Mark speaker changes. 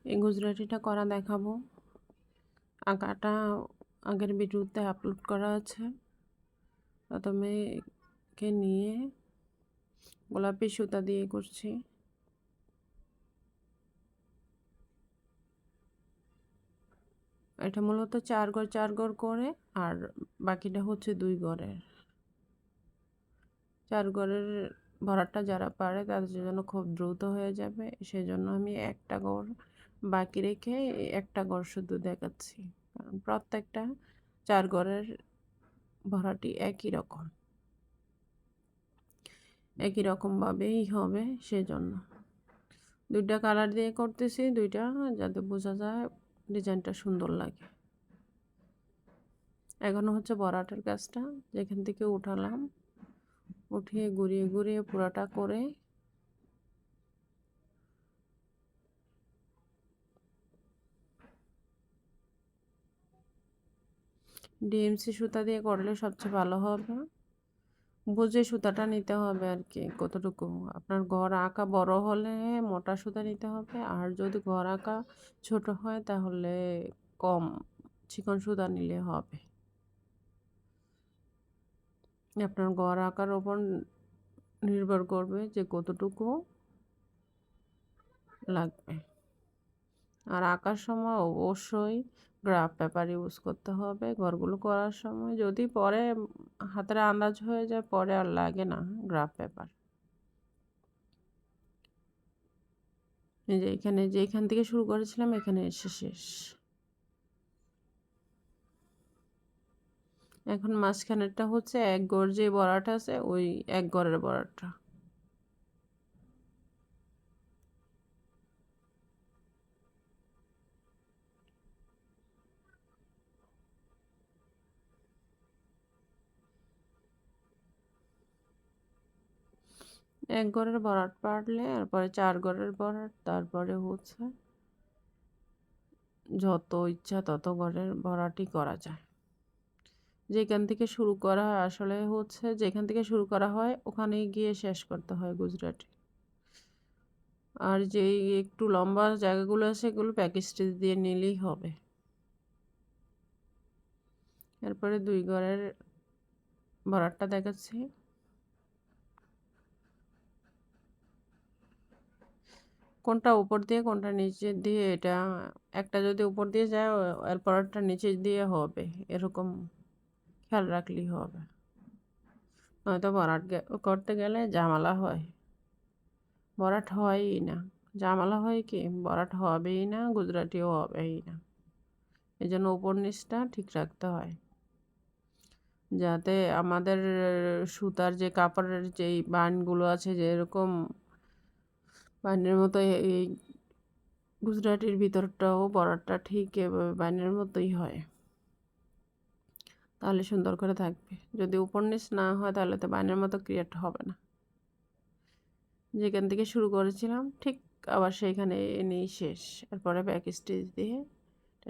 Speaker 1: এই গুজরাটিটা করা দেখাবো। আঁকাটা আগের ভিডিওতে আপলোড করা আছে। প্রথমে একে নিয়ে গোলাপি সুতা দিয়ে করছি। এটা মূলত 4 গড় 4 গড় করে, আর বাকিটা হচ্ছে 2 গড়ের। 4 গড়ের ভরাটটা যারা পারে তাদের জন্য খুব দ্রুত হয়ে যাবে, সেজন্য আমি একটা গড় বাকি রেখে একটা গড় শুধু দেখাচ্ছি, কারণ প্রত্যেকটা 4 গড়ের ভরাটি একই রকমভাবেই হবে, সেজন্য 2টা কালার দিয়ে করতেছি, 2টা যাতে বোঝা যায় ডিজাইনটা সুন্দর লাগে। এখন হচ্ছে ভরাটের কাজটা, যেখান থেকে উঠালাম উঠিয়ে ঘুরিয়ে ঘুরিয়ে পুরাটা করে ডিএমসি সুতা দিয়ে করলে সবচেয়ে ভালো হবে। বুঝে সুতাটা নিতে হবে আর কি, কতটুকু আপনার ঘর আঁকা বড় হলে মোটা সুতা নিতে হবে, আর যদি ঘর আঁকা ছোট হয় তাহলে কম চিকন সুতা নিলে হবে। আপনার ঘর আঁকার ওপর নির্ভর করবে যে কতটুকু লাগবে। আর আঁকার সময় অবশ্যই গ্রাফ পেপার ইউজ করতে হবে ঘরগুলো করার সময়। যদি পরে হাতের আন্দাজ হয়ে যায়, পরে আর লাগে না গ্রাফ পেপার। এই যে এখানে যেখান থেকে শুরু করেছিলাম এখানে এসে শেষ। এখন মাঝখানেরটা হচ্ছে 1 গড় যে বড়াটা আছে, ওই 1 গড়ের বড়াটা। এক গড়ের বড়াট পারলে তারপরে 4 গড়ের বড়াট, তারপরে হচ্ছে যত ইচ্ছা তত গড়ের বড়াটি করা যায়। যেখান থেকে শুরু করা হয় আসলে হচ্ছে, যেখান থেকে শুরু করা হয় ওখানেই গিয়ে শেষ করতে হয় গুজরাটি। আর যেই একটু লম্বা জায়গাগুলো আছে সেগুলো প্যাকেজ স্টিচ দিয়ে নিলেই হবে। এরপরে 2 গড়ের বড়াটটা দেখাচ্ছি। কোনটা উপর দিয়ে কোনটা নিচে দিয়ে, এটা একটা যদি উপর দিয়ে যায় এর পরেরটা নিচে দিয়ে হবে, এরকম খেয়াল রাখলেই হবে। নয়তো ভরাট করতে গেলে ঝামেলা হয়, ভরাট হয়ই না। ঝামেলা হয় কি, ভরাট হবেই না, গুজরাটিও হবেই না। এই জন্য উপর নিচটা ঠিক রাখতে হয়, যাতে আমাদের সুতার যে কাপড়ের যেই বানগুলো আছে, যেরকম বানের মতো এই গুজরাটির ভিতরটাও ভরাটটা ঠিক এভাবে বানের মতোই হয়, তাহলে সুন্দর করে থাকবে। যদি উপর নিচ না হয় তাহলে তো বানের মতো ক্রিয়েট হবে না। যেখান থেকে শুরু করেছিলাম ঠিক আবার সেইখানে এনেই শেষ। এরপরে ব্যাক স্টিচ দিয়ে